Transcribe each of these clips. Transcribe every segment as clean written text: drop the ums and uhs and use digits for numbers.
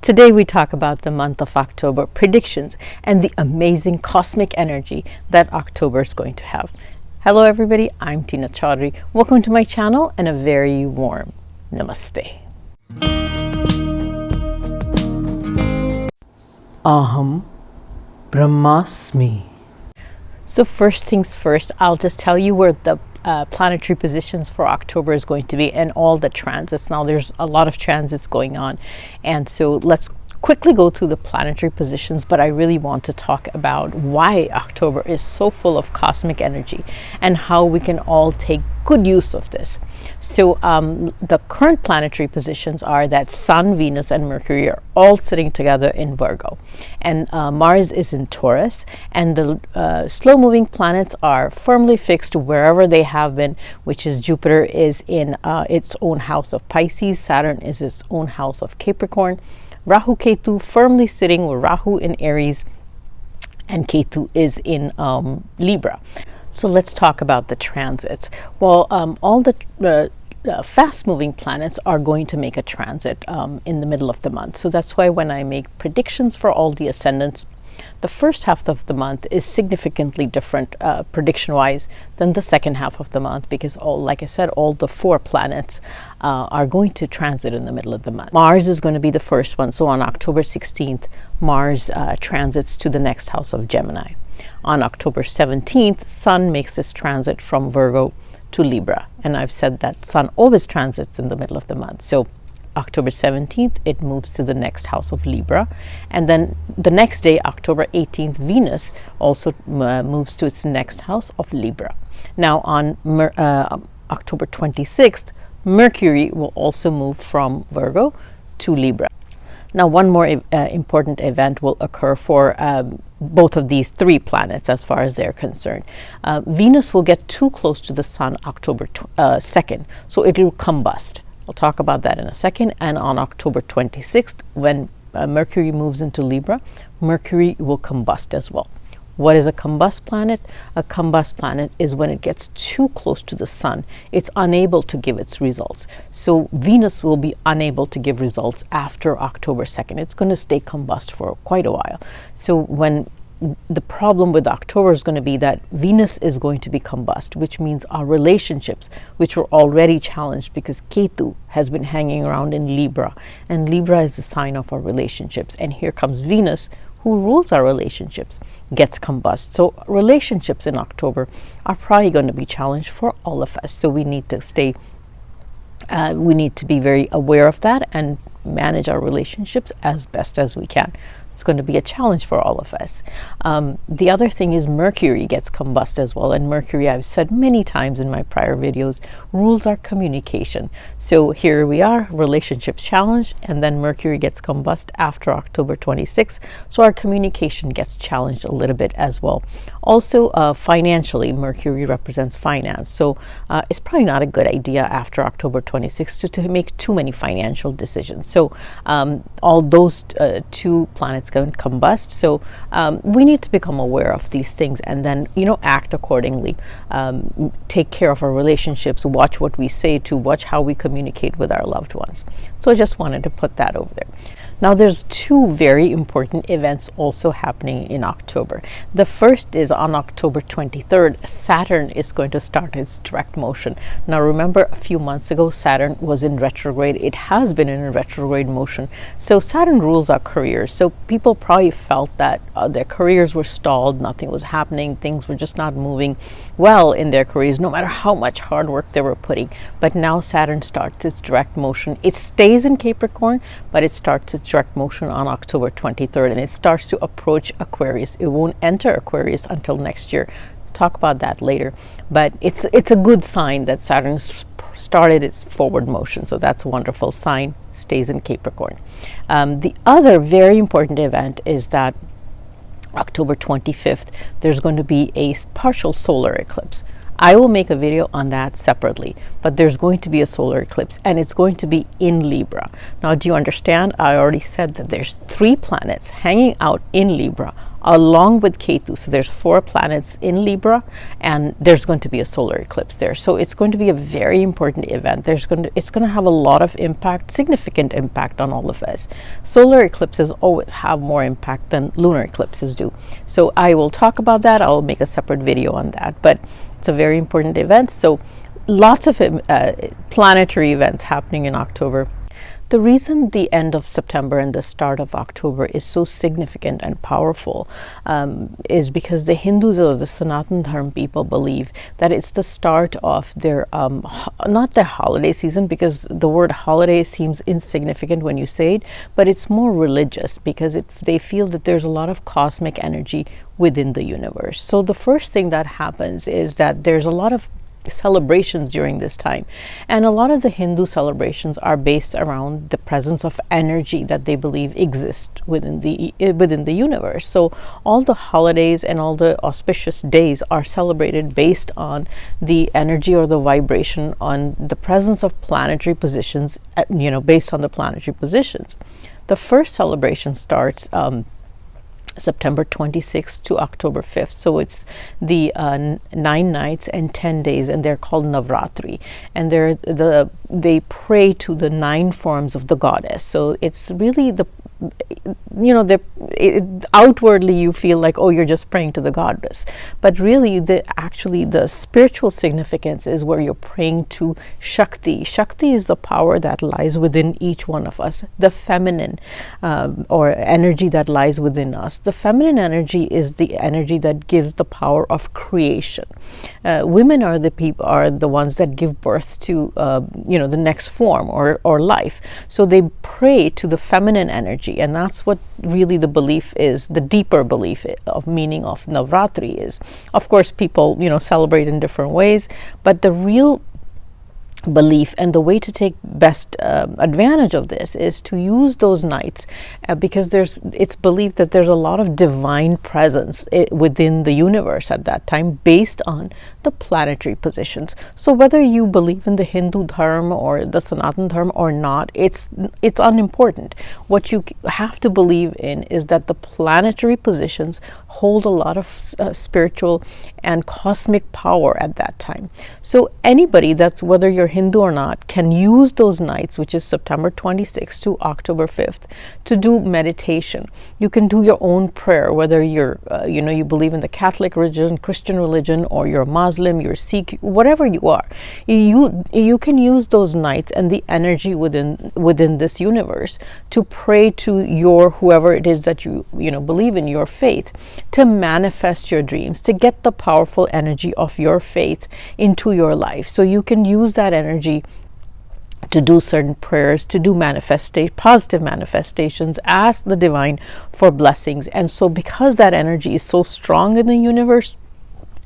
Today we talk about the month of October predictions and the amazing cosmic energy that October is going to have. Hello everybody, I'm Tina Chaudhary. Welcome to my channel and a very warm namaste. Aham Brahmasmi. So first things first, I'll just tell you where the planetary positions for October is going to be and all the transits. Now there's a lot of transits going on, and so let's quickly go through the planetary positions, but I really want to talk about why October is so full of cosmic energy and how we can all take good use of this. So the current planetary positions are that Sun, Venus and Mercury are all sitting together in Virgo, and Mars is in Taurus, and the slow moving planets are firmly fixed wherever they have been, which is Jupiter is in its own house of Pisces, Saturn is its own house of Capricorn, Rahu Ketu firmly sitting with Rahu in Aries, and Ketu is in Libra. So let's talk about the transits. Well, all the fast-moving planets are going to make a transit in the middle of the month. So that's why when I make predictions for all the ascendants, the first half of the month is significantly different prediction-wise than the second half of the month, because like I said, all the four planets are going to transit in the middle of the month. Mars is going to be the first one. So on October 16th, Mars transits to the next house of Gemini. On October 17th, Sun makes this transit from Virgo to Libra. And I've said that Sun always transits in the middle of the month. So October 17th, it moves to the next house of Libra. And then the next day, October 18th, Venus also moves to its next house of Libra. Now on October 26th, Mercury will also move from Virgo to Libra. Now, one more important event will occur for both of these three planets as far as they're concerned. Venus will get too close to the Sun October 2nd, so it will combust. I'll talk about that in a second. And on October 26th, when Mercury moves into Libra, Mercury will combust as well. What is a combust planet? A combust planet is when it gets too close to the Sun, it's unable to give its results. So Venus will be unable to give results after October 2nd. It's going to stay combust for quite a while. So when the problem with October is going to be that Venus is going to be combust, which means our relationships, which were already challenged because Ketu has been hanging around in Libra, and Libra is the sign of our relationships. And here comes Venus, who rules our relationships, gets combust. So relationships in October are probably going to be challenged for all of us. So we need to be very aware of that and manage our relationships as best as we can. It's going to be a challenge for all of us. The other thing is Mercury gets combust as well. And Mercury, I've said many times in my prior videos, rules our communication. So here we are, relationships challenged, and then Mercury gets combust after October 26th. So our communication gets challenged a little bit as well. Also, financially, Mercury represents finance. So it's probably not a good idea after October 26th to make too many financial decisions. So all those two planets going to combust. So we need to become aware of these things and then, act accordingly. Take care of our relationships, watch what we say, to watch how we communicate with our loved ones. So I just wanted to put that over there. Now there's two very important events also happening in October. The first is on October 23rd, Saturn is going to start its direct motion. Now remember, a few months ago, Saturn was in retrograde. It has been in a retrograde motion. So Saturn rules our careers. So people probably felt that their careers were stalled, nothing was happening, things were just not moving well in their careers, no matter how much hard work they were putting. But now Saturn starts its direct motion. It stays in Capricorn, but it starts its direct motion on October 23rd, and it starts to approach Aquarius. It won't enter Aquarius until next year. We'll talk about that later, but it's a good sign that Saturn started its forward motion. So that's a wonderful sign. Stays in Capricorn. The other very important event is that October 25th, there's going to be a partial solar eclipse. I will make a video on that separately, but there's going to be a solar eclipse, and it's going to be in Libra. Now, do you understand? I already said that there's three planets hanging out in Libra along with Ketu. So there's 4 planets in Libra, and there's going to be a solar eclipse there. So it's going to be a very important event. It's going to have a lot of impact, significant impact on all of us. Solar eclipses always have more impact than lunar eclipses do. So I will talk about that. I'll make a separate video on that, but it's a very important event. So lots of planetary events happening in October. The reason the end of September and the start of October is so significant and powerful is because the Hindus or the Sanatan Dharma people believe that it's the start of their, not their holiday season, because the word holiday seems insignificant when you say it, but it's more religious because they feel that there's a lot of cosmic energy within the universe. So the first thing that happens is that there's a lot of celebrations during this time, and a lot of the Hindu celebrations are based around the presence of energy that they believe exists within the universe. So all the holidays and all the auspicious days are celebrated based on the energy or the vibration on the presence of planetary positions, based on the planetary positions. The first celebration starts September 26th to October 5th. So it's the 9 nights and 10 days, and they're called Navratri. And they pray to the 9 forms of the goddess. So it's really outwardly you feel like, oh, you're just praying to the goddess, but really the spiritual significance is where you're praying to Shakti. Shakti is the power that lies within each one of us, the feminine or energy that lies within us. The feminine energy is the energy that gives the power of creation. Women are the ones that give birth to the next form or life. So they pray to the feminine energy, and that's what really the belief is, the deeper belief of meaning of Navratri is. Of course, people celebrate in different ways, but the real belief and the way to take best advantage of this is to use those nights because it's believed that there's a lot of divine presence within the universe at that time based on the planetary positions. So whether you believe in the Hindu Dharma or the Sanatan Dharma or not, it's unimportant. What you have to believe in is that the planetary positions hold a lot of spiritual and cosmic power at that time. So anybody, that's whether you're Hindu or not, can use those nights, which is September 26th to October 5th, to do meditation. You can do your own prayer, whether you're you believe in the Catholic religion, Christian religion, or you're a Muslim, you're Sikh, whatever you are. You can use those nights and the energy within this universe to pray to your whoever it is that you believe in, your faith, to manifest your dreams, to get the powerful energy of your faith into your life. So you can use that energy to do certain prayers, to do positive manifestations, ask the divine for blessings. And so because that energy is so strong in the universe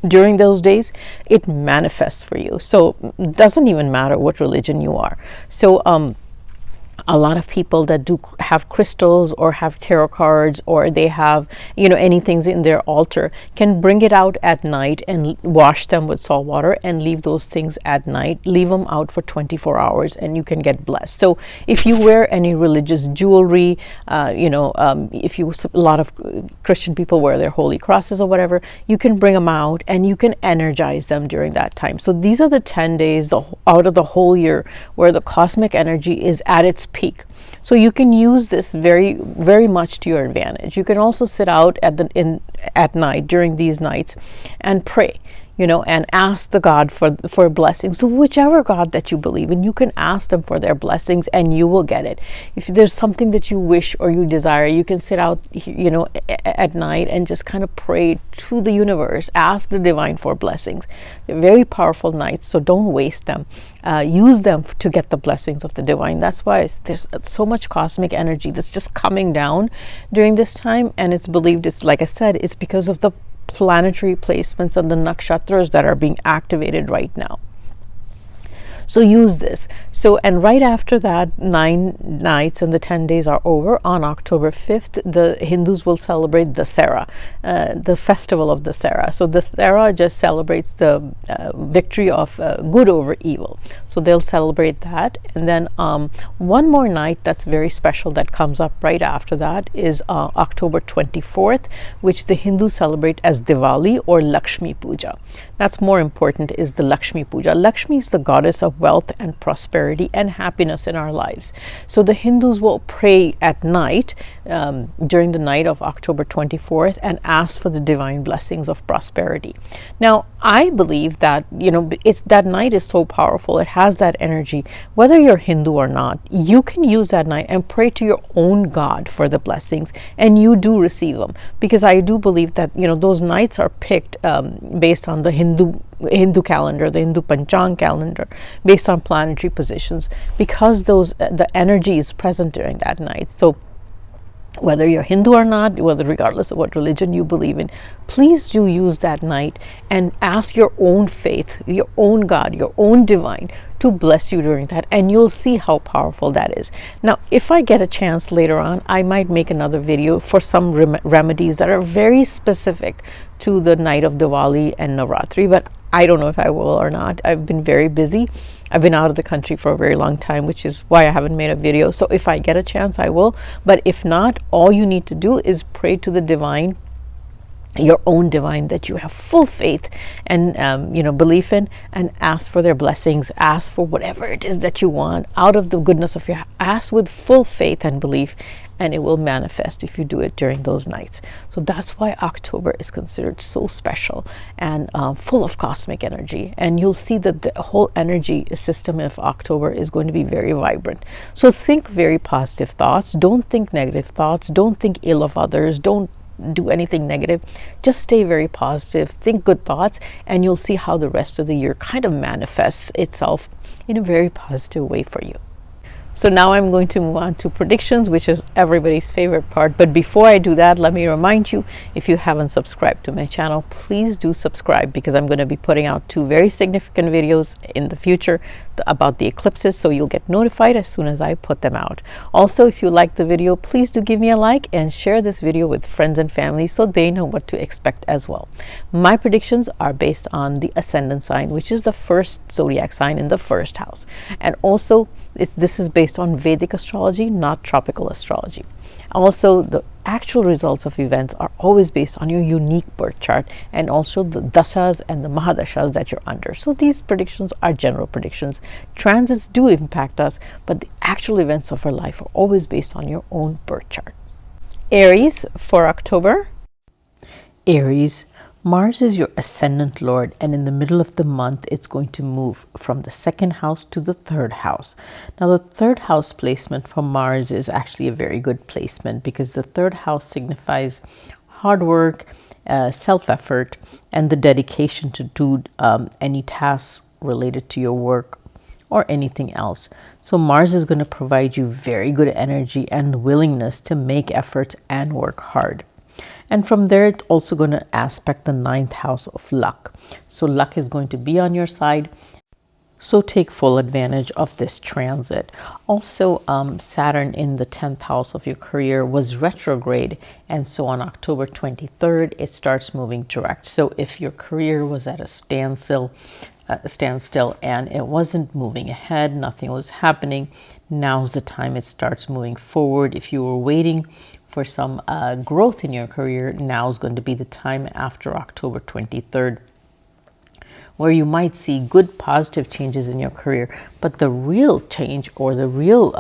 during those days, it manifests for you. So it doesn't even matter what religion you are. So a lot of people that do have crystals or have tarot cards, or they have anything in their altar, can bring it out at night and wash them with salt water and leave those things at night, leave them out for 24 hours, and you can get blessed. So if you wear any religious jewelry, a lot of Christian people wear their holy crosses or whatever, you can bring them out and you can energize them during that time. So these are the 10 days out of the whole year where the cosmic energy is at its peak. So you can use this very, very much to your advantage. You can also sit out at night during these nights and pray, and ask the God for blessings. So whichever God that you believe in, you can ask them for their blessings and you will get it. If there's something that you wish or you desire, you can sit out, at night and just kind of pray to the universe, ask the divine for blessings. They're very powerful nights, so don't waste them. Use them to get the blessings of the divine. That's why there's so much cosmic energy that's just coming down during this time, and it's believed, it's like I said, it's because of the planetary placements and the nakshatras that are being activated right now. So use this. So, and right after that, 9 nights and the 10 days are over. On October 5th, the Hindus will celebrate Dasara, the festival of Dasara. So Dasara just celebrates the victory of good over evil. So they'll celebrate that. And then one more night that's very special that comes up right after that is October 24th, which the Hindus celebrate as Diwali or Lakshmi Puja. That's more important, is the Lakshmi Puja. Lakshmi is the goddess of wealth and prosperity and happiness in our lives. So the Hindus will pray at night, during the night of October 24th, and ask for the divine blessings of prosperity. Now, I believe that, it's that night is so powerful. It has that energy. Whether you're Hindu or not, you can use that night and pray to your own God for the blessings, and you do receive them. Because I do believe that, those nights are picked based on the Hindu calendar, the Hindu Panchang calendar, based on planetary positions, because the energy is present during that night. So whether you're Hindu or not, whether regardless of what religion you believe in, please do use that night and ask your own faith, your own God, your own divine to bless you during that, and you'll see how powerful that is. Now, if I get a chance later on, I might make another video for some remedies that are very specific to the night of Diwali and Navratri, but I don't know if I will or not. I've been very busy. I've been out of the country for a very long time, which is why I haven't made a video. So if I get a chance, I will. But if not, all you need to do is pray to the divine, your own divine that you have full faith and belief in, and ask for their blessings. Ask for whatever it is that you want out of the goodness of your heart. Ask with full faith and belief, and it will manifest if you do it during those nights. So that's why October is considered so special and full of cosmic energy. And you'll see that the whole energy system of October is going to be very vibrant. So think very positive thoughts. Don't think negative thoughts. Don't think ill of others. Don't do anything negative. Just stay very positive, think good thoughts, and you'll see how the rest of the year kind of manifests itself in a very positive way for you. So now I'm going to move on to predictions, which is everybody's favorite part. But before I do that, let me remind you, if you haven't subscribed to my channel, please do subscribe, because I'm going to be putting out 2 very significant videos in the future about the eclipses, so you'll get notified as soon as I put them out. Also, if you like the video, please do give me a like and share this video with friends and family so they know what to expect as well. My predictions are based on the ascendant sign, which is the first zodiac sign in the first house. And also, this is based on Vedic astrology, not tropical astrology. Also, the actual results of events are always based on your unique birth chart, and also the dashas and the mahadashas that you're under. So these predictions are general predictions. Transits do impact us, but the actual events of our life are always based on your own birth chart. Aries for October. Aries, Mars is your ascendant lord, and in the middle of the month it's going to move from the 2nd house to the 3rd house. Now, the 3rd house placement for Mars is actually a very good placement, because the 3rd house signifies hard work, self-effort, and the dedication to do any tasks related to your work or anything else. So Mars is going to provide you very good energy and willingness to make efforts and work hard. And from there, it's also going to aspect the 9th house of luck. So luck is going to be on your side. So take full advantage of this transit. Also, Saturn in the 10th house of your career was retrograde. And so on October 23rd, it starts moving direct. So if your career was at a standstill and it wasn't moving ahead, nothing was happening, now's the time it starts moving forward. If you were waiting for some growth in your career, now is going to be the time after October 23rd, where you might see good positive changes in your career. But the real change, or the real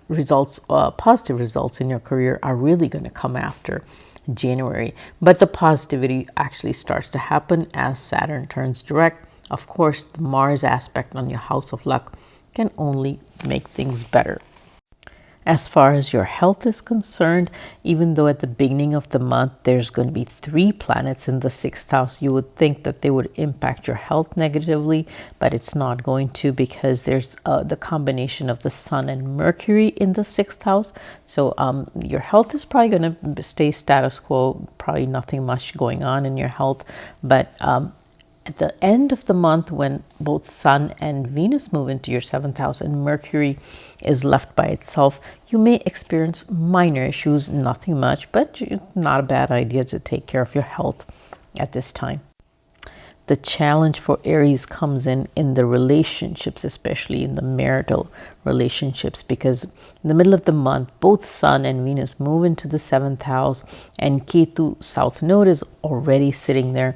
results, positive results in your career, are really going to come after January. But the positivity actually starts to happen as Saturn turns direct. Of course, the Mars aspect on your house of luck can only make things better. As far as your health is concerned, even though at the beginning of the month there's going to be 3 planets in the 6th house, you would think that they would impact your health negatively, but it's not going to, because there's the combination of the Sun and Mercury in the 6th house. So your health is probably going to stay status quo, probably nothing much going on in your health, but At the end of the month, when both Sun and Venus move into your 7th house and Mercury is left by itself, you may experience minor issues, nothing much, but it's not a bad idea to take care of your health at this time. The challenge for Aries comes in the relationships, especially in the marital relationships, because in the middle of the month, both Sun and Venus move into the 7th house, and Ketu South Node is already sitting there,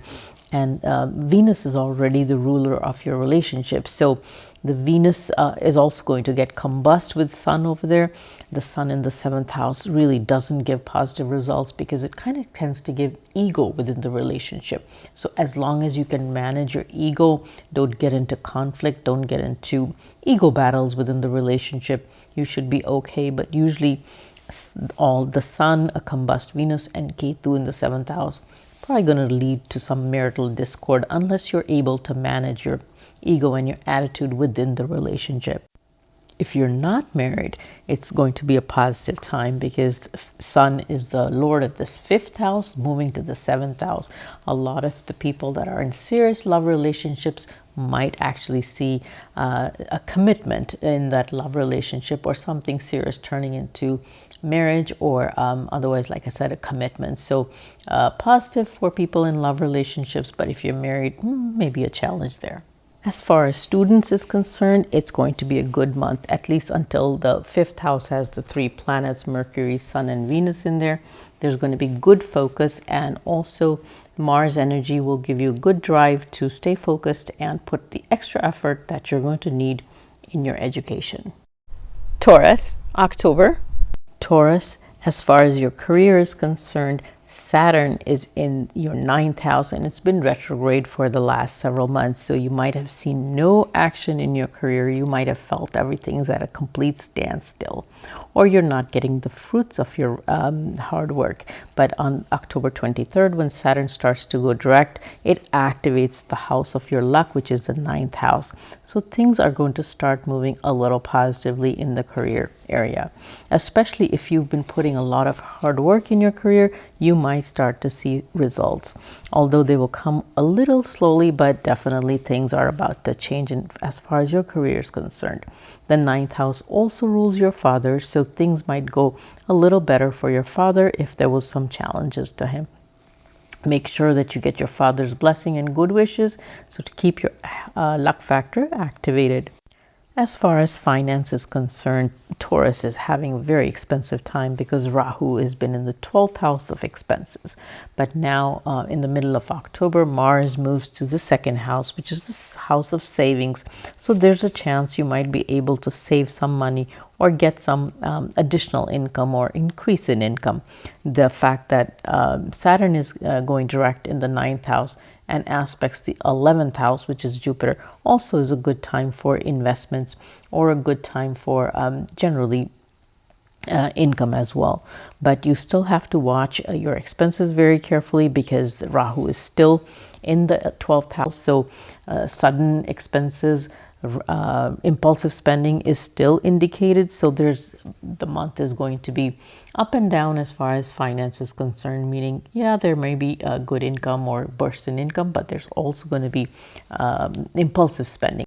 and Venus is already the ruler of your relationship. So the Venus is also going to get combust with Sun over there. The Sun in the 7th house really doesn't give positive results because it kind of tends to give ego within the relationship. So as long as you can manage your ego, don't get into conflict, don't get into ego battles within the relationship, you should be okay. But usually all the Sun, a combust Venus, and Ketu in the 7th house probably going to lead to some marital discord unless you're able to manage your ego and your attitude within the relationship. If you're not married, it's going to be a positive time because the Sun is the Lord of this 5th house moving to the 7th house. A lot of the people that are in serious love relationships might actually see a commitment in that love relationship, or something serious turning into marriage, or otherwise, like I said, a commitment. So positive for people in love relationships, but if you're married, maybe a challenge there. As far as students is concerned, it's going to be a good month, at least until the 5th house has the 3 planets, Mercury, Sun, and Venus in there. There's going to be good focus, and also Mars energy will give you a good drive to stay focused and put the extra effort that you're going to need in your education. Taurus, October. Taurus, as far as your career is concerned, Saturn is in your 9th house, and it's been retrograde for the last several months. So you might have seen no action in your career. You might have felt everything's at a complete standstill, or you're not getting the fruits of your hard work. But on October 23rd, when Saturn starts to go direct, it activates the house of your luck, which is the 9th house. So things are going to start moving a little positively in the career area, especially if you've been putting a lot of hard work in your career. You might start to see results, although they will come a little slowly, but definitely things are about to change as far as your career is concerned. The 9th house also rules your father, so things might go a little better for your father if there was some challenges to him. Make sure that you get your father's blessing and good wishes, so to keep your luck factor activated. As far as finance is concerned, Taurus is having a very expensive time because Rahu has been in the 12th house of expenses. But now in the middle of October, Mars moves to the 2nd house, which is the house of savings. So there's a chance you might be able to save some money or get some additional income or increase in income. The fact that Saturn is going direct in the 9th house and aspects the 11th house, which is Jupiter, also is a good time for investments, or a good time for generally income as well. But you still have to watch your expenses very carefully because the Rahu is still in the 12th house. So sudden expenses, impulsive spending is still indicated. So the month is going to be up and down as far as finance is concerned, meaning there may be a good income or burst in income, but there's also going to be impulsive spending.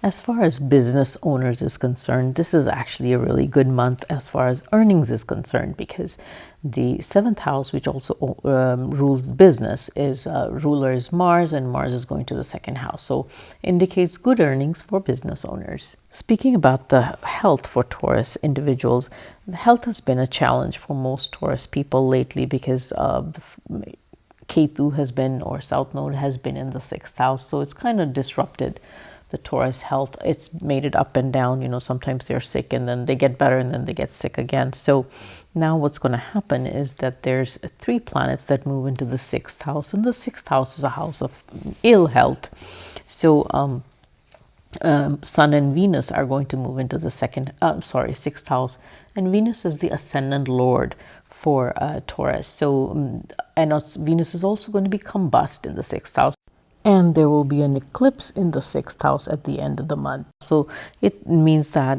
As far as business owners is concerned, this is actually a really good month as far as earnings is concerned, because the 7th house, which also rules business, is ruler is Mars, and Mars is going to the 2nd house. So indicates good earnings for business owners. Speaking about the health for Taurus individuals, the health has been a challenge for most Taurus people lately because the Ketu has been, or South Node has been in the 6th house. So it's kind of disrupted the Taurus health. It's made it up and down. Sometimes they're sick and then they get better and then they get sick again. So now what's going to happen is that there's 3 planets that move into the 6th house, and the 6th house is a house of ill health. So Sun and Venus are going to move into the 6th house, and Venus is the ascendant lord for Taurus. So and Venus is also going to be combust in the 6th house. and there will be an eclipse in the sixth house at the end of the month. So it means that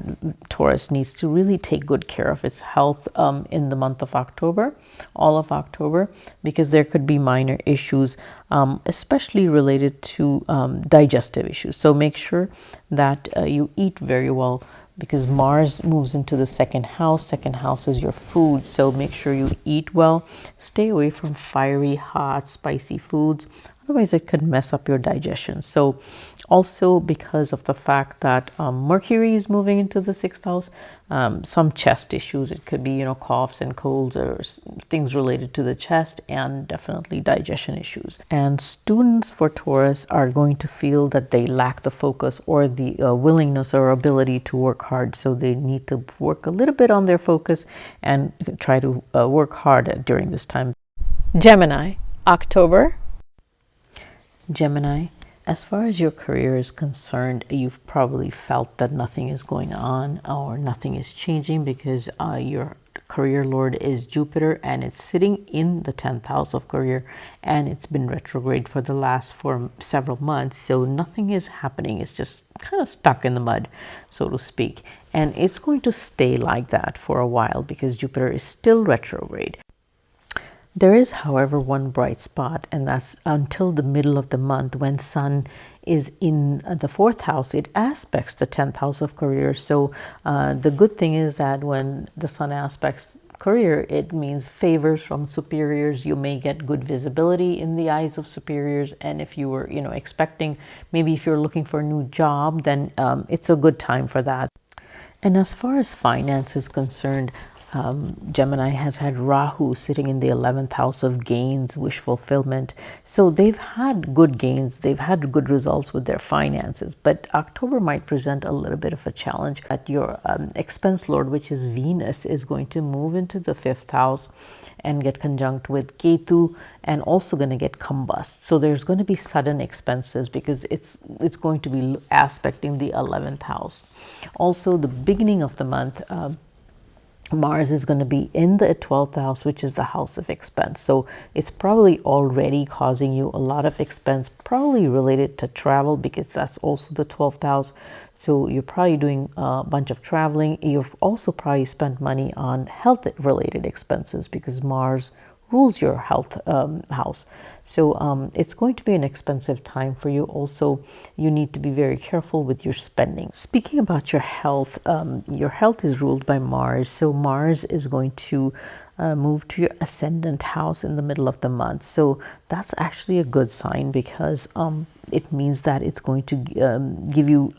Taurus needs to really take good care of its health in the month of October, all of October, because there could be minor issues, especially related to digestive issues. So make sure that you eat very well, because Mars moves into the second house. Second house is your food, so make sure you eat well. Stay away from fiery, hot, spicy foods. Otherwise, it could mess up your digestion. So also because of the fact that Mercury is moving into the sixth house, some chest issues. It could be, coughs and colds or things related to the chest, and definitely digestion issues. And students for Taurus are going to feel that they lack the focus or the willingness or ability to work hard. So they need to work a little bit on their focus and try to work hard during this time. Gemini, October. Gemini, as far as your career is concerned, you've probably felt that nothing is going on or nothing is changing, because your career lord is Jupiter, and it's sitting in the 10th house of career, and it's been retrograde for the last several months. So nothing is happening. It's just kind of stuck in the mud, so to speak. And it's going to stay like that for a while because Jupiter is still retrograde. There is, however, one bright spot, and that's until the middle of the month when Sun is in the 4th house. It aspects the 10th house of career. So the good thing is that when the Sun aspects career, it means favors from superiors. You may get good visibility in the eyes of superiors, and if you were, expecting, maybe if you're looking for a new job, then it's a good time for that. And as far as finance is concerned, Gemini has had Rahu sitting in the 11th house of gains, wish fulfillment. So they've had good gains, they've had good results with their finances. But October might present a little bit of a challenge. That your expense lord, which is Venus, is going to move into the 5th house and get conjunct with Ketu, and also going to get combust. So there's going to be sudden expenses because it's going to be aspecting the 11th house. Also, the beginning of the month, Mars is going to be in the 12th house, which is the house of expense. So it's probably already causing you a lot of expense, probably related to travel, because that's also the 12th house. So you're probably doing a bunch of traveling. You've also probably spent money on health related expenses because Mars rules your health house. So it's going to be an expensive time for you. Also, you need to be very careful with your spending. Speaking about your health is ruled by Mars. So Mars is going to move to your ascendant house in the middle of the month. So that's actually a good sign, because it means that it's going to give you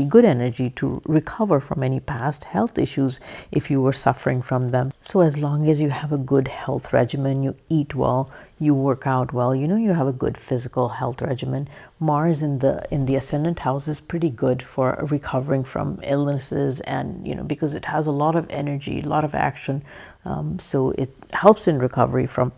good energy to recover from any past health issues if you were suffering from them. So as long as you have a good health regimen, you eat well, you work out well, you have a good physical health regimen, Mars in the ascendant house is pretty good for recovering from illnesses, and because it has a lot of energy, a lot of action. So it helps in recovery from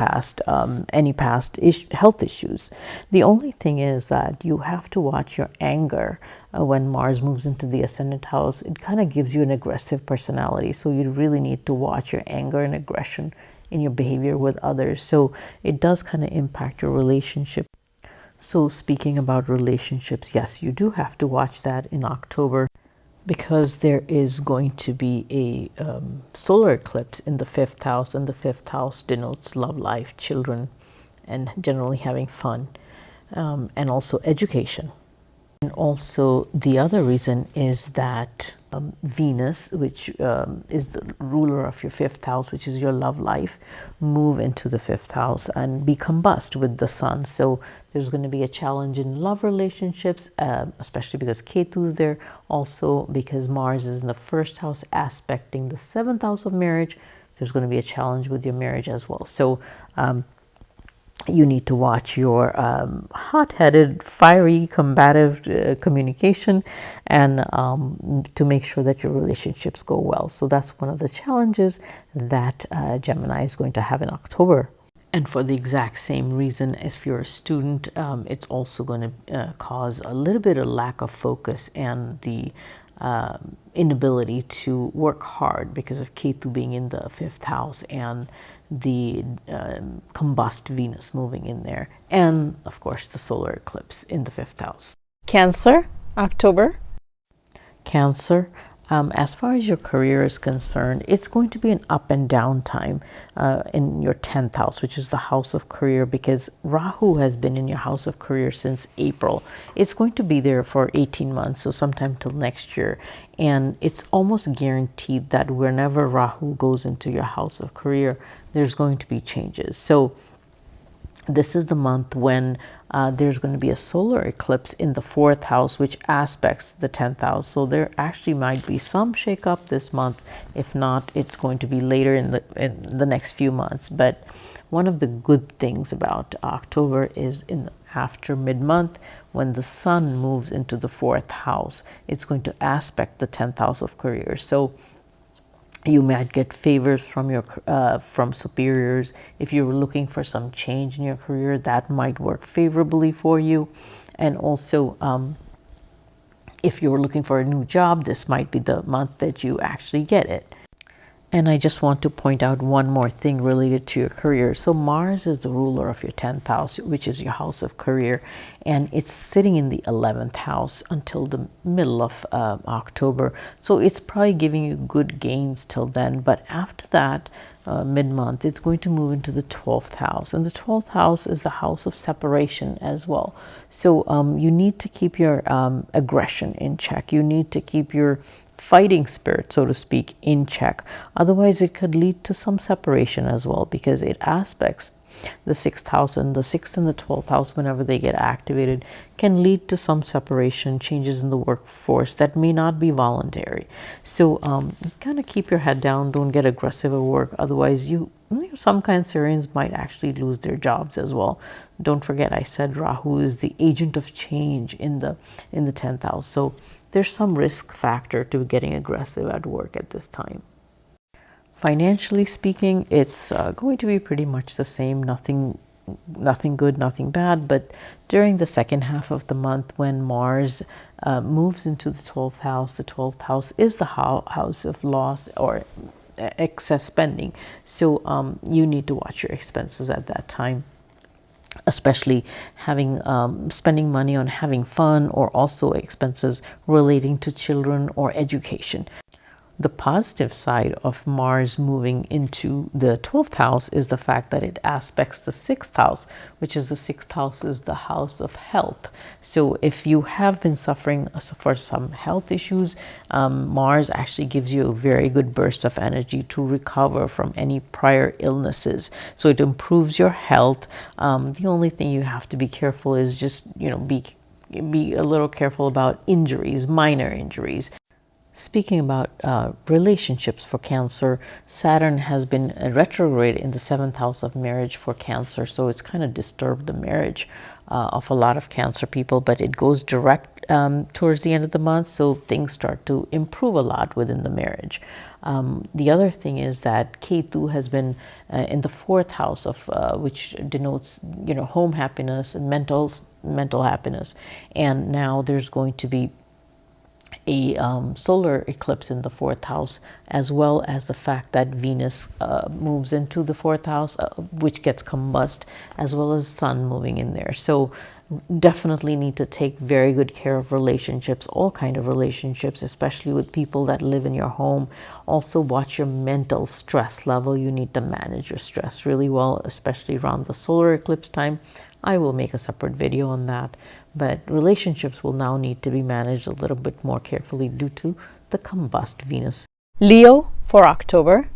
any past health issues. The only thing is that you have to watch your anger when Mars moves into the ascendant house. It kind of gives you an aggressive personality, so you really need to watch your anger and aggression in your behavior with others. So it does kind of impact your relationship. So speaking about relationships, yes, you do have to watch that in October, because there is going to be a solar eclipse in the 5th house, and the 5th house denotes love life, children, and generally having fun, and also education. And also the other reason is that Venus, which is the ruler of your 5th house, which is your love life, move into the 5th house and be combust with the sun. So there's going to be a challenge in love relationships, especially because Ketu's there. Also because Mars is in the 1st house aspecting the 7th house of marriage. There's going to be a challenge with your marriage as well. So you need to watch your hot-headed, fiery, combative communication, and to make sure that your relationships go well. So that's one of the challenges that Gemini is going to have in October. And for the exact same reason, if you're a student, it's also going to cause a little bit of lack of focus and the inability to work hard because of Ketu being in the 5th house and the combust Venus moving in there, and of course the solar eclipse in the 5th house. Cancer, October. Cancer, as far as your career is concerned, it's going to be an up and down time in your 10th house, which is the house of career, because Rahu has been in your house of career since April. It's going to be there for 18 months, so sometime till next year. And it's almost guaranteed that whenever Rahu goes into your house of career, there's going to be changes. So this is the month when there's going to be a solar eclipse in the 4th house, which aspects the 10th house. So there actually might be some shakeup this month. If not, it's going to be later in the next few months. But one of the good things about October is after mid-month, when the sun moves into the 4th house, it's going to aspect the 10th house of career. So you might get favors from your from superiors. If you were looking for some change in your career, that might work favorably for you. And also, if you were looking for a new job, this might be the month that you actually get it. And I just want to point out one more thing related to your career. So Mars is the ruler of your 10th house, which is your house of career, and it's sitting in the 11th house until the middle of October. So it's probably giving you good gains till then. But after that, mid-month, it's going to move into the 12th house. And the 12th house is the house of separation as well. So you need to keep your aggression in check. You need to keep your fighting spirit, so to speak, in check. Otherwise, it could lead to some separation as well, because it aspects the 6th house, and the 6th and the 12th house, whenever they get activated, can lead to some separation, changes in the workforce that may not be voluntary. So kind of keep your head down, don't get aggressive at work. Otherwise, some Cancerians might actually lose their jobs as well. Don't forget, I said Rahu is the agent of change in the 10th house. So there's some risk factor to getting aggressive at work at this time. Financially speaking, it's going to be pretty much the same. Nothing good, nothing bad. But during the second half of the month, when Mars moves into the 12th house is the house of loss or excess spending. So you need to watch your expenses at that time, especially having spending money on having fun, or also expenses relating to children or education. The positive side of Mars moving into the 12th house is the fact that it aspects the 6th house, which is the 6th house is the house of health. So if you have been suffering for some health issues, Mars actually gives you a very good burst of energy to recover from any prior illnesses. So it improves your health. The only thing you have to be careful is just, be a little careful about injuries, minor injuries. Speaking about relationships for Cancer, Saturn has been retrograde in the 7th house of marriage for Cancer, so it's kind of disturbed the marriage of a lot of Cancer people, but it goes direct towards the end of the month, so things start to improve a lot within the marriage. The other thing is that Ketu has been in the 4th house of which denotes home happiness and mental happiness, and now there's going to be a solar eclipse in the 4th house, as well as the fact that Venus moves into the 4th house, which gets combust, as well as Sun moving in there. So definitely need to take very good care of relationships, all kind of relationships, especially with people that live in your home. Also watch your mental stress level. You need to manage your stress really well, especially around the solar eclipse time. I will make a separate video on that. But relationships will now need to be managed a little bit more carefully due to the combust Venus. Leo for October.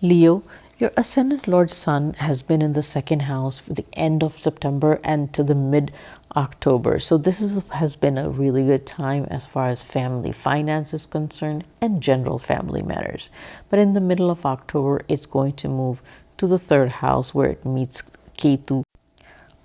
Leo, your ascendant Lord Sun has been in the 2nd house for the end of September and to the mid-October. So this has been a really good time as far as family finance is concerned and general family matters. But in the middle of October, it's going to move to the 3rd house where it meets Ketu.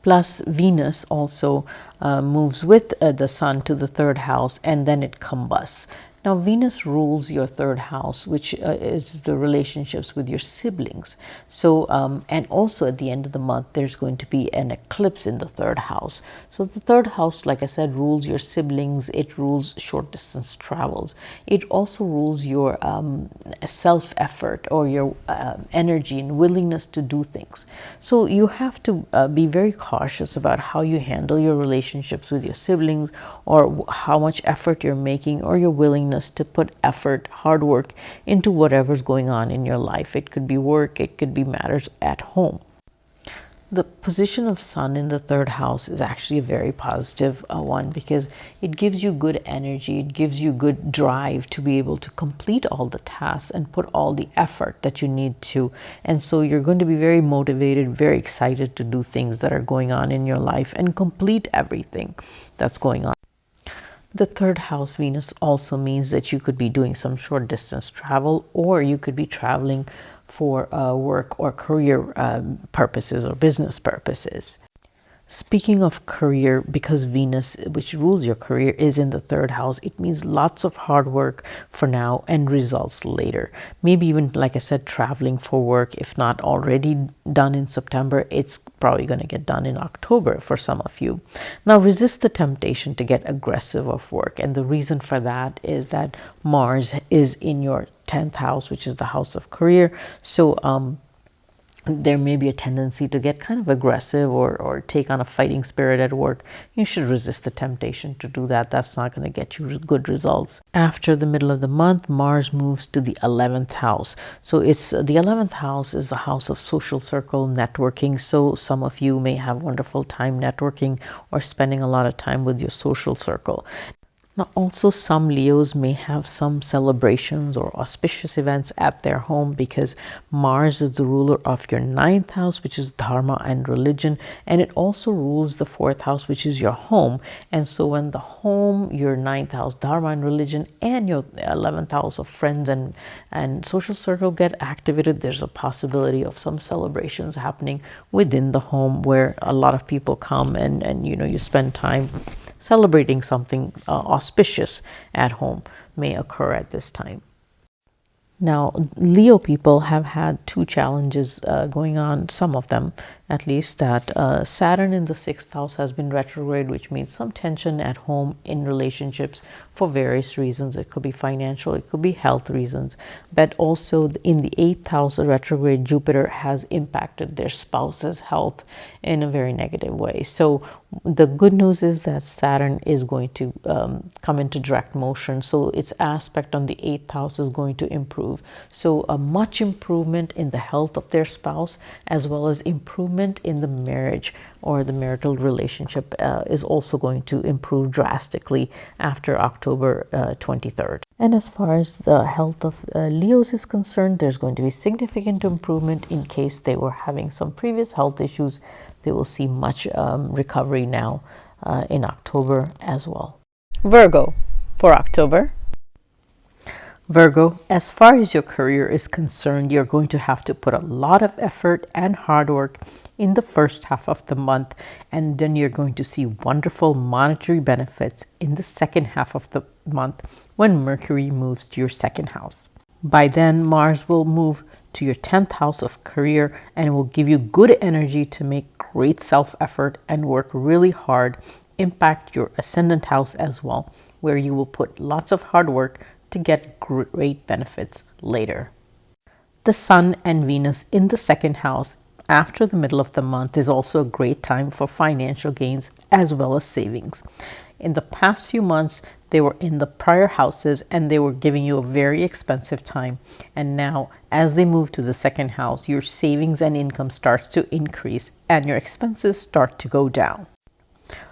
Plus Venus also moves with the Sun to the 3rd house, and then it combusts. Now, Venus rules your third house, which is the relationships with your siblings. So, and also at the end of the month, there's going to be an eclipse in the third house. So, the third house, like I said, rules your siblings, it rules short distance travels, it also rules your self effort or your energy and willingness to do things. So, you have to be very cautious about how you handle your relationships with your siblings, or how much effort you're making, or your willingness to put effort, hard work into whatever's going on in your life. It could be work, it could be matters at home. The position of Sun in the third house is actually a very positive one, because it gives you good energy, it gives you good drive to be able to complete all the tasks and put all the effort that you need to. And so you're going to be very motivated, very excited to do things that are going on in your life and complete everything that's going on. The third house Venus also means that you could be doing some short distance travel, or you could be traveling for work or career purposes or business purposes. Speaking of career, because Venus, which rules your career, is in the third house, it means lots of hard work for now and results later. Maybe even, like I said, traveling for work. If not already done in September, it's probably going to get done in October for some of you. Now, resist the temptation to get aggressive of work. And the reason for that is that Mars is in your 10th house, which is the house of career. So, there may be a tendency to get kind of aggressive or take on a fighting spirit at work. You should resist the temptation to do that. That's not going to get you good results. After the middle of the month, Mars moves to the 11th house. So it's the 11th house is the house of social circle networking. So some of you may have wonderful time networking or spending a lot of time with your social circle. Now, also some Leos may have some celebrations or auspicious events at their home, because Mars is the ruler of your 9th house, which is dharma and religion, and it also rules the 4th house, which is your home. And so when the home, your 9th house, dharma and religion, and your 11th house of friends and social circle get activated, there's a possibility of some celebrations happening within the home, where a lot of people come and you spend time celebrating something auspicious at home may occur at this time. Now, Leo people have had two challenges going on, some of them at least, that Saturn in the 6th house has been retrograde, which means some tension at home in relationships for various reasons. It could be financial, it could be health reasons, but also in the 8th house, a retrograde Jupiter has impacted their spouse's health in a very negative way. So the good news is that Saturn is going to come into direct motion, so its aspect on the 8th house is going to improve. So a much improvement in the health of their spouse, as well as improvement in the marriage or the marital relationship is also going to improve drastically after October 23rd. And as far as the health of Leos is concerned, there's going to be significant improvement. In case they were having some previous health issues, they will see much recovery now in October as well. Virgo for October. Virgo, as far as your career is concerned, you're going to have to put a lot of effort and hard work in the first half of the month, and then you're going to see wonderful monetary benefits in the second half of the month when Mercury moves to your second house. By then, Mars will move to your 10th house of career and will give you good energy to make great self-effort and work really hard, impact your ascendant house as well, where you will put lots of hard work to get great benefits later. The Sun and Venus in the second house after the middle of the month is also a great time for financial gains as well as savings. In the past few months, they were in the prior houses and they were giving you a very expensive time. And now, as they move to the second house, your savings and income starts to increase and your expenses start to go down.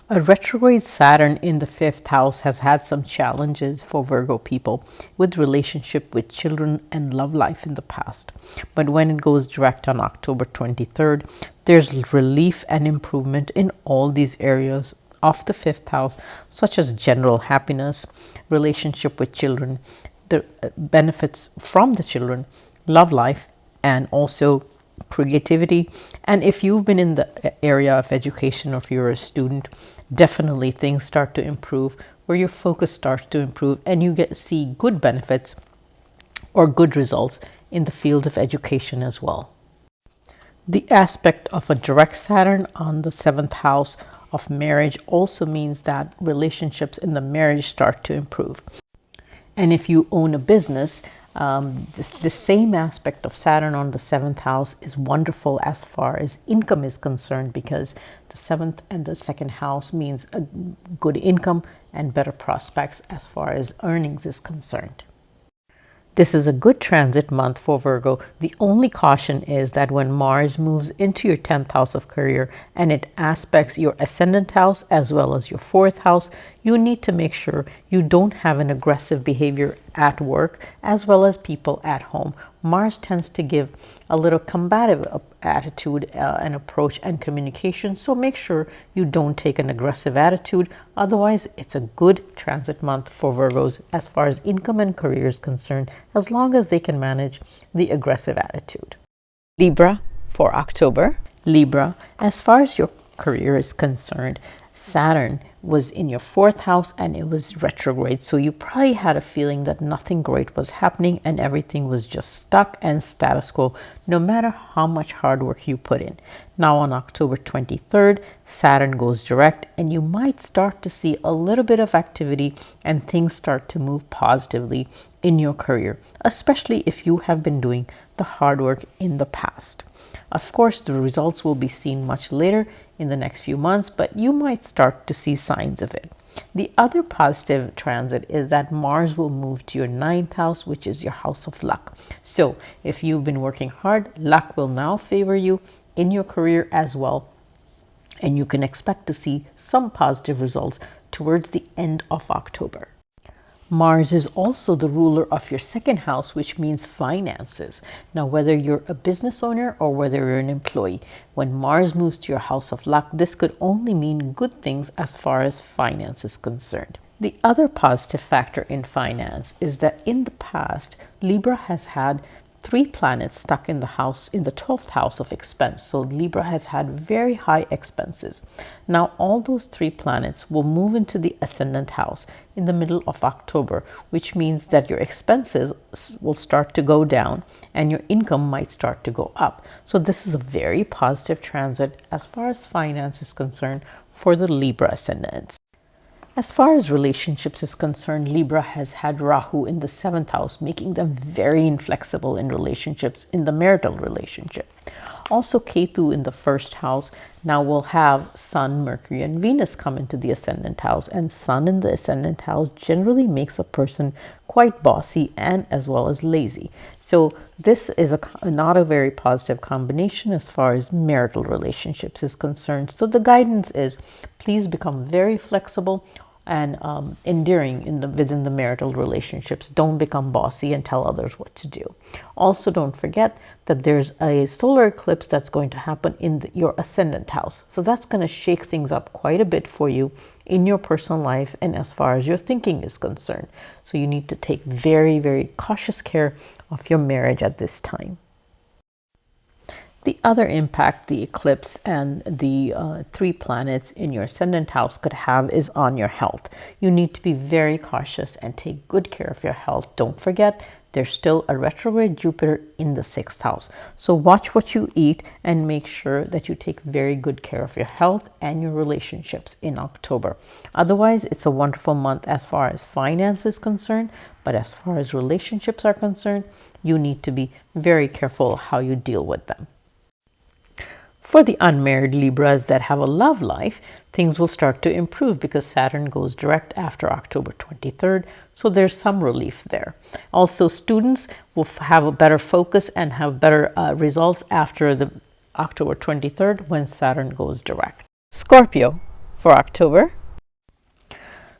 A retrograde Saturn in the 5th house has had some challenges for Virgo people with relationship with children and love life in the past. But when it goes direct on October 23rd, there's relief and improvement in all these areas of the 5th house, such as general happiness, relationship with children, the benefits from the children, love life, and also creativity. And if you've been in the area of education or if you're a student, definitely things start to improve where your focus starts to improve and you see good benefits or good results in the field of education as well. The aspect of a direct Saturn on the 7th house of marriage also means that relationships in the marriage start to improve. And if you own a business, the same aspect of Saturn on the 7th house is wonderful as far as income is concerned, because the 7th and the 2nd house means a good income and better prospects as far as earnings is concerned. This is a good transit month for Virgo. The only caution is that when Mars moves into your 10th house of career and it aspects your ascendant house as well as your 4th house, you need to make sure you don't have an aggressive behavior at work as well as people at home. Mars tends to give a little combative attitude and approach and communication, so make sure you don't take an aggressive attitude. Otherwise, it's a good transit month for Virgos as far as income and career is concerned, as long as they can manage the aggressive attitude. Libra for October. Libra, as far as your career is concerned, Saturn was in your 4th house and it was retrograde, so you probably had a feeling that nothing great was happening and everything was just stuck and status quo, no matter how much hard work you put in. Now on October 23rd, Saturn goes direct and you might start to see a little bit of activity and things start to move positively in your career, especially if you have been doing the hard work in the past. Of course, the results will be seen much later in the next few months, but you might start to see signs of it. The other positive transit is that Mars will move to your 9th house, which is your house of luck. So if you've been working hard, luck will now favor you in your career as well. And you can expect to see some positive results towards the end of October. Mars is also the ruler of your 2nd house, which means finances. Now, whether you're a business owner or whether you're an employee, when Mars moves to your house of luck, this could only mean good things as far as finance is concerned. The other positive factor in finance is that in the past, Libra has had 3 planets stuck in the 12th house of expense. So Libra has had very high expenses. Now all those 3 planets will move into the ascendant house in the middle of October, which means that your expenses will start to go down and your income might start to go up. So this is a very positive transit as far as finance is concerned for the Libra ascendants. As far as relationships is concerned, Libra has had Rahu in the 7th house, making them very inflexible in relationships, in the marital relationship. Also, Ketu in the 1st house now will have Sun, Mercury, and Venus come into the ascendant house. And Sun in the ascendant house generally makes a person quite bossy and as well as lazy. So this is not a very positive combination as far as marital relationships is concerned. So the guidance is, please become very flexible and endearing within the marital relationships. Don't become bossy and tell others what to do. Also, don't forget that there's a solar eclipse that's going to happen in your ascendant house. So that's going to shake things up quite a bit for you in your personal life and as far as your thinking is concerned. So you need to take very, very cautious care of your marriage at this time. The other impact the eclipse and the 3 planets in your ascendant house could have is on your health. You need to be very cautious and take good care of your health. Don't forget, there's still a retrograde Jupiter in the 6th house. So watch what you eat and make sure that you take very good care of your health and your relationships in October. Otherwise, it's a wonderful month as far as finance is concerned, but as far as relationships are concerned, you need to be very careful how you deal with them. For the unmarried Libras that have a love life, things will start to improve because Saturn goes direct after October 23rd, so there's some relief there. Also, students will have a better focus and have better results after the October 23rd when Saturn goes direct. Scorpio for October.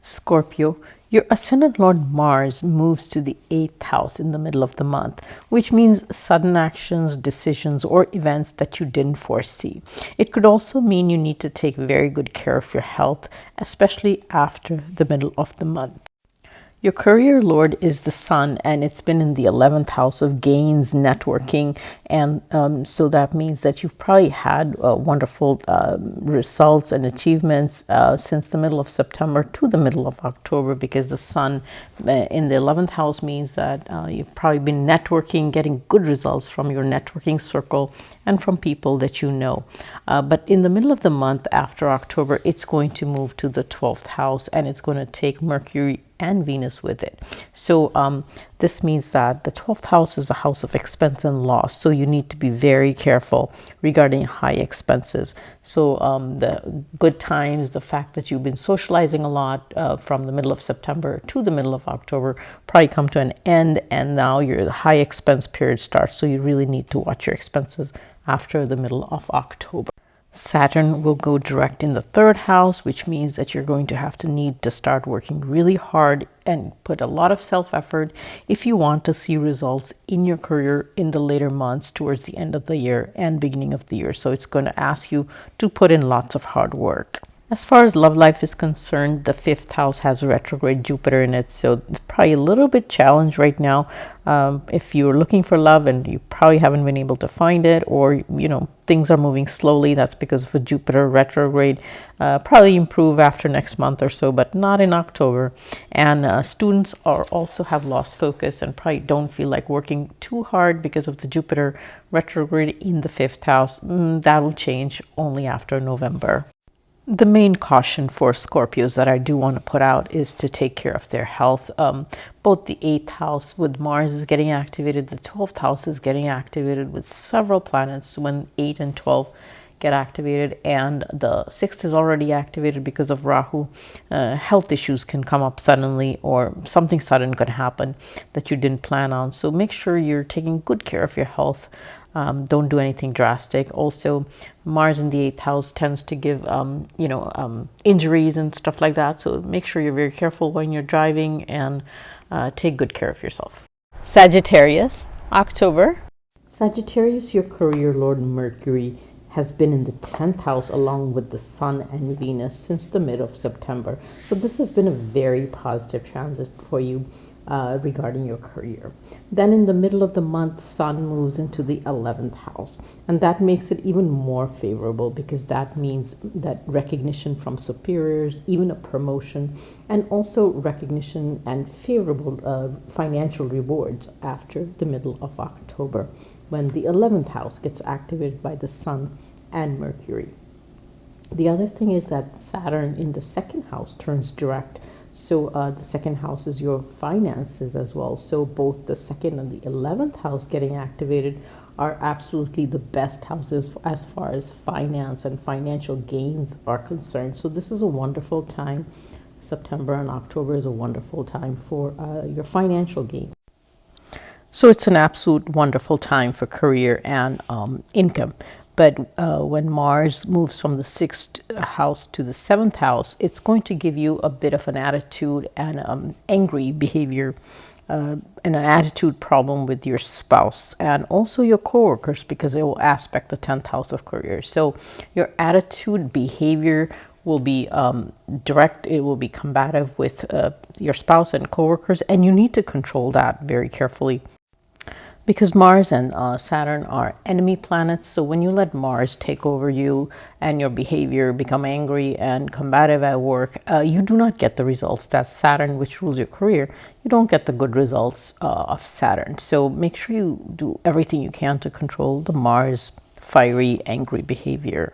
Scorpio, your ascendant Lord Mars moves to the 8th house in the middle of the month, which means sudden actions, decisions, or events that you didn't foresee. It could also mean you need to take very good care of your health, especially after the middle of the month. Your career lord is the sun, and it's been in the 11th house of gains, networking, and so that means that you've probably had wonderful results and achievements since the middle of September to the middle of October, because the sun in the 11th house means that you've probably been networking, getting good results from your networking circle and from people that you know. But in the middle of the month after October, it's going to move to the 12th house, and it's going to take Mercury and Venus with it. So this means that the 12th house is the house of expense and loss. So you need to be very careful regarding high expenses. So the good times, the fact that you've been socializing a lot from the middle of September to the middle of October probably come to an end, and now your high expense period starts. So you really need to watch your expenses after the middle of October. Saturn will go direct in the 3rd house, which means that you're going to have to need to start working really hard and put a lot of self-effort if you want to see results in your career in the later months towards the end of the year and beginning of the year. So it's going to ask you to put in lots of hard work. As far as love life is concerned, the 5th house has a retrograde Jupiter in it, so it's probably a little bit challenged right now. If you're looking for love and you probably haven't been able to find it, or things are moving slowly, that's because of a Jupiter retrograde. Probably improve after next month or so, but not in October. And students also have lost focus and probably don't feel like working too hard because of the Jupiter retrograde in the 5th house. That will change only after November. The main caution for Scorpios that I do want to put out is to take care of their health. Both the 8th house with Mars is getting activated, the 12th house is getting activated with several planets when 8 and 12 get activated, and the 6th is already activated because of Rahu. Health issues can come up suddenly, or something sudden could happen that you didn't plan on. So make sure you're taking good care of your health. Don't do anything drastic. Also, Mars in the 8th house tends to give, injuries and stuff like that. So make sure you're very careful when you're driving, and take good care of yourself. Sagittarius, October. Sagittarius, your career lord Mercury has been in the 10th house along with the Sun and Venus since the mid of September. So this has been a very positive transit for you regarding your career. Then in the middle of the month, Sun moves into the 11th house, and that makes it even more favorable, because that means that recognition from superiors, even a promotion, and also recognition and favorable financial rewards after the middle of October, when the 11th house gets activated by the Sun and Mercury. The other thing is that Saturn in the 2nd house turns direct. So the 2nd house is your finances as well. So both the 2nd and the 11th house getting activated are absolutely the best houses as far as finance and financial gains are concerned. So this is a wonderful time. September and October is a wonderful time for your financial gain. So it's an absolute wonderful time for career and income. But when Mars moves from the 6th house to the 7th house, it's going to give you a bit of an attitude and angry behavior and an attitude problem with your spouse and also your coworkers, because it will aspect the 10th house of career. So your attitude, behavior will be direct, it will be combative with your spouse and coworkers, and you need to control that very carefully, because Mars and Saturn are enemy planets. So when you let Mars take over you and your behavior, become angry and combative at work, you do not get the results that Saturn, which rules your career, you don't get the good results of Saturn. So make sure you do everything you can to control the Mars fiery, angry behavior.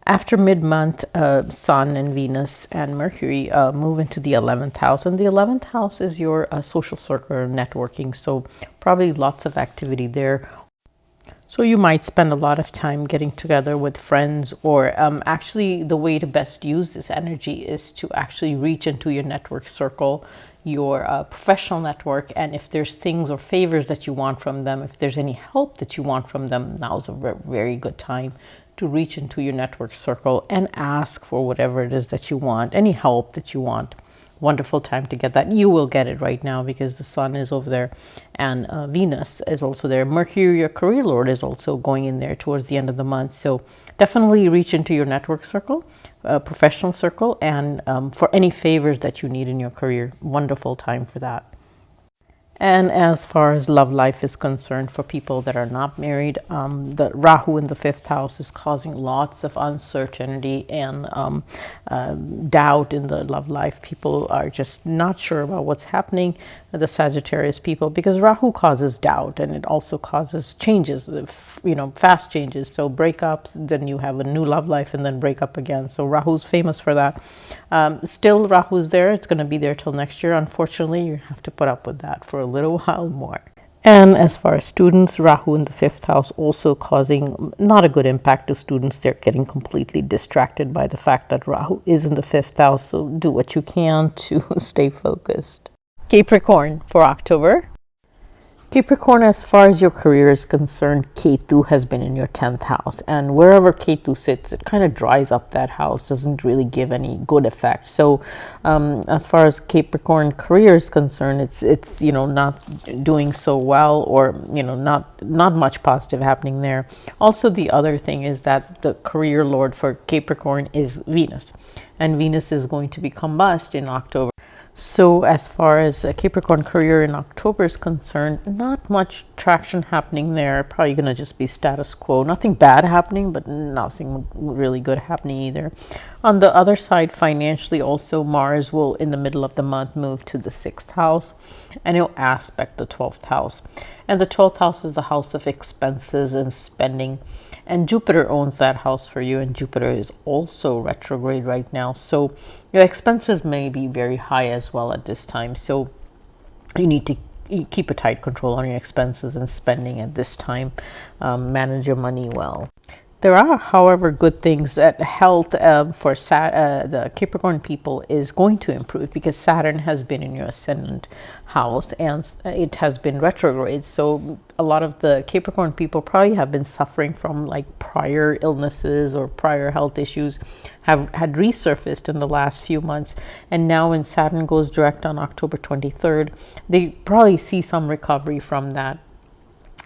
After mid-month, Sun and Venus and Mercury move into the 11th house. And the 11th house is your social circle networking. So probably lots of activity there. So you might spend a lot of time getting together with friends, or actually the way to best use this energy is to actually reach into your network circle, your professional network, and if there's things or favors that you want from them, if there's any help that you want from them, now's a very good time to reach into your network circle and ask for whatever it is that you want, any help that you want Wonderful time to get that. You will get it right now because the sun is over there, and Venus is also there. Mercury, your career lord, is also going in there towards the end of the month. So definitely reach into your network circle, professional circle, and for any favors that you need in your career. Wonderful time for that. And as far as love life is concerned, for people that are not married, the Rahu in the fifth house is causing lots of uncertainty and doubt in the love life. People are just not sure about what's happening, the Sagittarius people, because Rahu causes doubt, and it also causes changes, fast changes. So breakups, then you have a new love life, and then break up again. So Rahu's famous for that. Still, Rahu's there. It's going to be there till next year. Unfortunately, you have to put up with that for a little while more. And as far as students, Rahu in the fifth house also causing not a good impact to students. They're getting completely distracted by the fact that Rahu is in the fifth house. So do what you can to stay focused. Capricorn for October. Capricorn, as far as your career is concerned, Ketu has been in your 10th house, and wherever Ketu sits, it kind of dries up that house, doesn't really give any good effect. So as far as Capricorn career is concerned, it's not doing so well, or not much positive happening there. Also, the other thing is that the career lord for Capricorn is Venus, and Venus is going to be combust in October. So as far as a Capricorn career in October is concerned, not much traction happening there. Probably going to just be status quo. Nothing bad happening, but nothing really good happening either. On the other side, financially also, Mars will in the middle of the month move to the 6th house, and it'll aspect the 12th house. And the 12th house is the house of expenses and spending. And Jupiter owns that house for you, and Jupiter is also retrograde right now. So your expenses may be very high as well at this time. So you need to keep a tight control on your expenses and spending at this time. Manage your money well. There are, however, good things that health for the Capricorn people is going to improve, because Saturn has been in your ascendant house and it has been retrograde. So a lot of the Capricorn people probably have been suffering from like prior illnesses or prior health issues had resurfaced in the last few months. And now when Saturn goes direct on October 23rd, they probably see some recovery from that.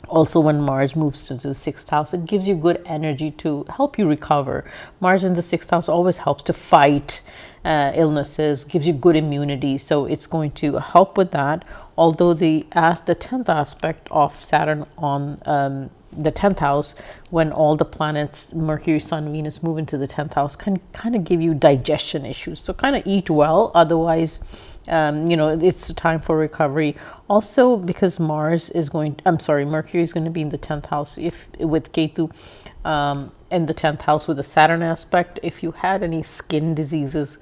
Also, when Mars moves into the 6th house, it gives you good energy to help you recover. Mars in the 6th house always helps to fight illnesses, gives you good immunity. So it's going to help with that. Although the 10th aspect of Saturn on the 10th house, when all the planets, Mercury, Sun, Venus, move into the 10th house, can kind of give you digestion issues. So kind of eat well. Otherwise, it's the time for recovery. Also, because Mercury is going to be in the 10th house with Ketu in the 10th house with the Saturn aspect. If you had any skin diseases,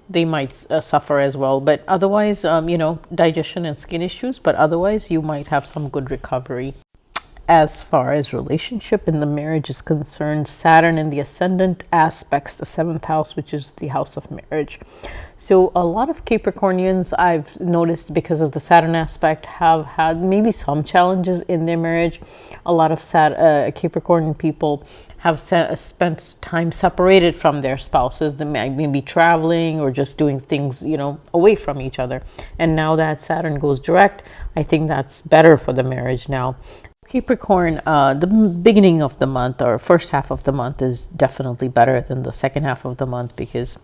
they might suffer as well. But otherwise, digestion and skin issues, but otherwise you might have some good recovery. As far as relationship in the marriage is concerned, Saturn in the ascendant aspects the 7th house, which is the house of marriage. So a lot of Capricornians, I've noticed, because of the Saturn aspect, have had maybe some challenges in their marriage. A lot of Capricorn people have spent time separated from their spouses. They may be traveling or just doing things, away from each other. And now that Saturn goes direct, I think that's better for the marriage now. Capricorn, the beginning of the month or first half of the month is definitely better than the second half of the month, because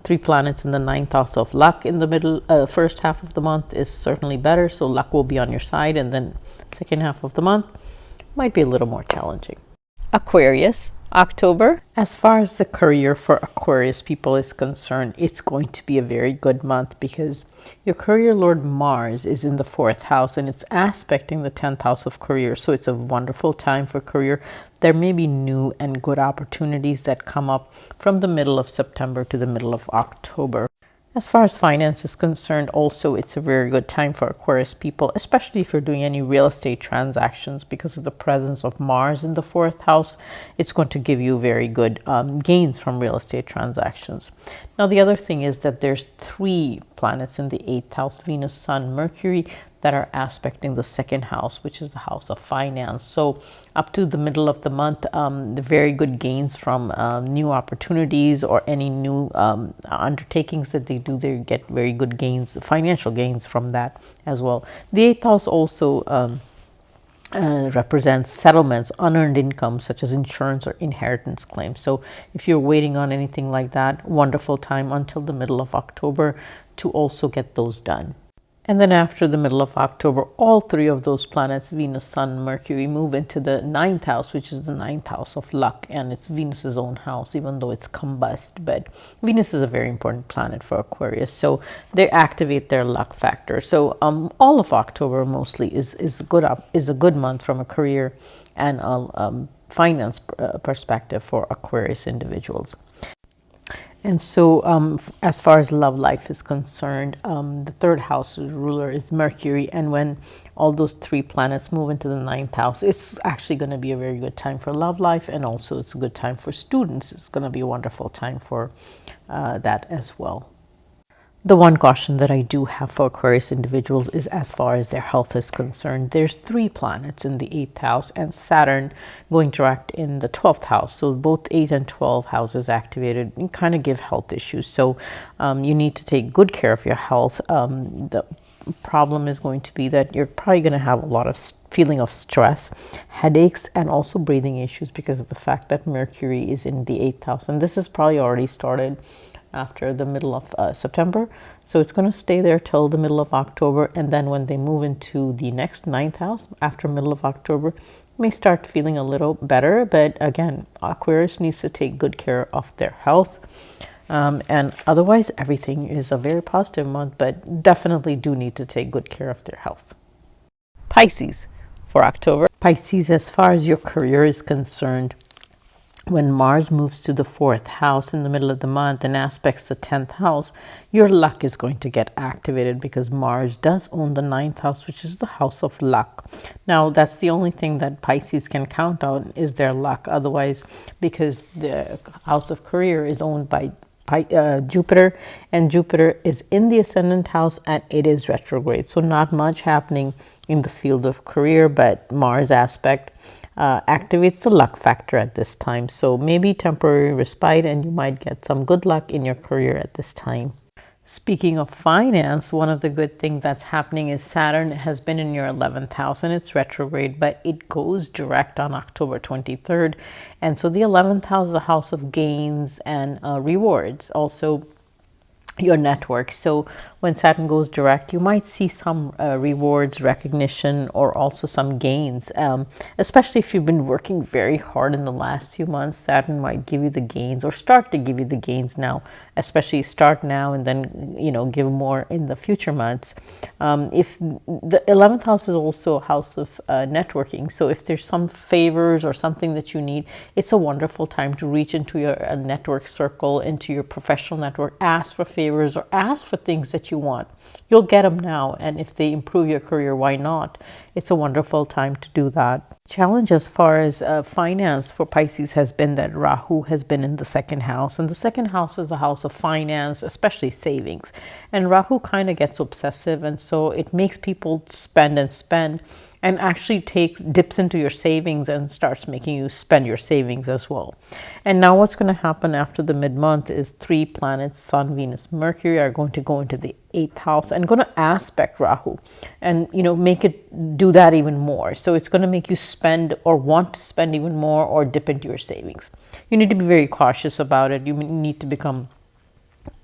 3 planets in the 9th house of luck in the middle, first half of the month is certainly better. So luck will be on your side, and then second half of the month might be a little more challenging. Aquarius, October. As far as the career for Aquarius people is concerned, it's going to be a very good month, because your career lord Mars is in the 4th house and it's aspecting the 10th house of career. So it's a wonderful time for career. There may be new and good opportunities that come up from the middle of September to the middle of October. As far as finance is concerned, also it's a very good time for Aquarius people, especially if you're doing any real estate transactions, because of the presence of Mars in the 4th house. It's going to give you very good gains from real estate transactions. Now, the other thing is that there's 3 planets in the 8th house, Venus, Sun, Mercury, that are aspecting the 2nd house, which is the house of finance. So up to the middle of the month, the very good gains from new opportunities or any new undertakings that they do, they get very good gains, financial gains from that as well. The 8th house also represents settlements, unearned income such as insurance or inheritance claims. So if you're waiting on anything like that, wonderful time until the middle of October to also get those done. And then after the middle of October, all 3 of those planets, Venus, Sun, Mercury, move into the 9th house, which is the 9th house of luck. And it's Venus's own house, even though it's combust. But Venus is a very important planet for Aquarius. So they activate their luck factor. So all of October mostly is a good month from a career and a finance perspective for Aquarius individuals. And so as far as love life is concerned, the 3rd house ruler is Mercury. And when all those 3 planets move into the 9th house, it's actually going to be a very good time for love life. And also it's a good time for students. It's going to be a wonderful time for that as well. The one caution that I do have for Aquarius individuals is as far as their health is concerned. There's 3 planets in the 8th house and Saturn going direct in the 12th house. So both 8 and 12 houses activated and kind of give health issues. So you need to take good care of your health. The problem is going to be that you're probably going to have a lot of feeling of stress, headaches, and also breathing issues because of the fact that Mercury is in the 8th house. And this has probably already started after the middle of September. So it's going to stay there till the middle of October. And then when they move into the next 9th house after middle of October, you may start feeling a little better. But again, Aquarius needs to take good care of their health. And otherwise, everything is a very positive month, but definitely do need to take good care of their health. Pisces for October. Pisces, as far as your career is concerned, when Mars moves to the 4th house in the middle of the month and aspects the 10th house, your luck is going to get activated because Mars does own the 9th house, which is the house of luck. Now, that's the only thing that Pisces can count on is their luck. Otherwise, because the house of career is owned by Jupiter, and Jupiter is in the ascendant house and it is retrograde. So not much happening in the field of career, but Mars aspect activates the luck factor at this time. So maybe temporary respite and you might get some good luck in your career at this time. Speaking of finance, one of the good things that's happening is Saturn has been in your 11th house and it's retrograde, but it goes direct on October 23rd. And so the 11th house is a house of gains and rewards. Also, your network. So when Saturn goes direct, you might see some rewards, recognition, or also some gains. Especially if you've been working very hard in the last few months, Saturn might give you the gains or start to give you the gains now. Especially start now and then, give more in the future months. If the 11th house is also a house of networking. So if there's some favors or something that you need, it's a wonderful time to reach into your network circle, into your professional network, ask for favors or ask for things that you want. You'll get them now. And if they improve your career, why not? It's a wonderful time to do that. Challenge as far as finance for Pisces has been that Rahu has been in the 2nd house. And the 2nd house is a house of finance, especially savings. And Rahu kind of gets obsessive. And so it makes people spend and actually dips into your savings and starts making you spend your savings as well. And now what's going to happen after the mid-month is 3 planets, Sun, Venus, Mercury, are going to go into the 8th house and going to aspect Rahu and, make it do that even more. So it's going to make you spend or want to spend even more or dip into your savings. You need to be very cautious about it. You need to become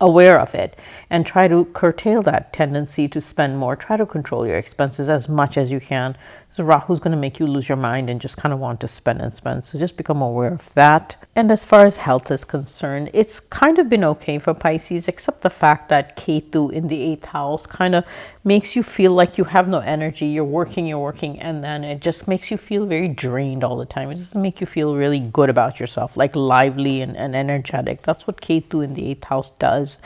aware of it and try to curtail that tendency to spend more. Try to control your expenses as much as you can. So Rahu's going to make you lose your mind and just kind of want to spend and spend. So just become aware of that. And as far as health is concerned, it's kind of been okay for Pisces, except the fact that Ketu in the 8th house kind of makes you feel like you have no energy. You're working, and then it just makes you feel very drained all the time. It doesn't make you feel really good about yourself, like lively and energetic. That's what Ketu in the 8th house does.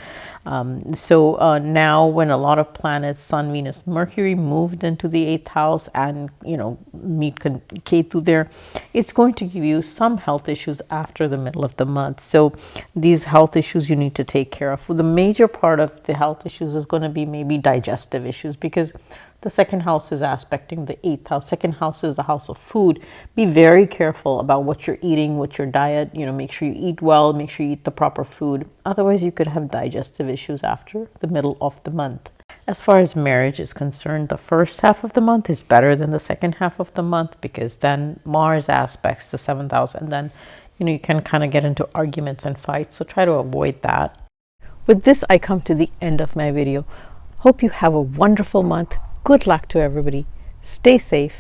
So now when a lot of planets, Sun, Venus, Mercury moved into the 8th house and meet Ketu there, it's going to give you some health issues after the middle of the month. So these health issues you need to take care of. The major part of the health issues is going to be maybe digestive issues, because the second house is aspecting the eighth house. Second house is the house of food. Be very careful about what you're eating, what your diet, make sure you eat well, make sure you eat the proper food. Otherwise, you could have digestive issues after the middle of the month. As far as marriage is concerned, the first half of the month is better than the second half of the month, because then Mars aspects the seventh house, and then, you can kind of get into arguments and fights. So try to avoid that. With this, I come to the end of my video. Hope you have a wonderful month. Good luck to everybody. Stay safe.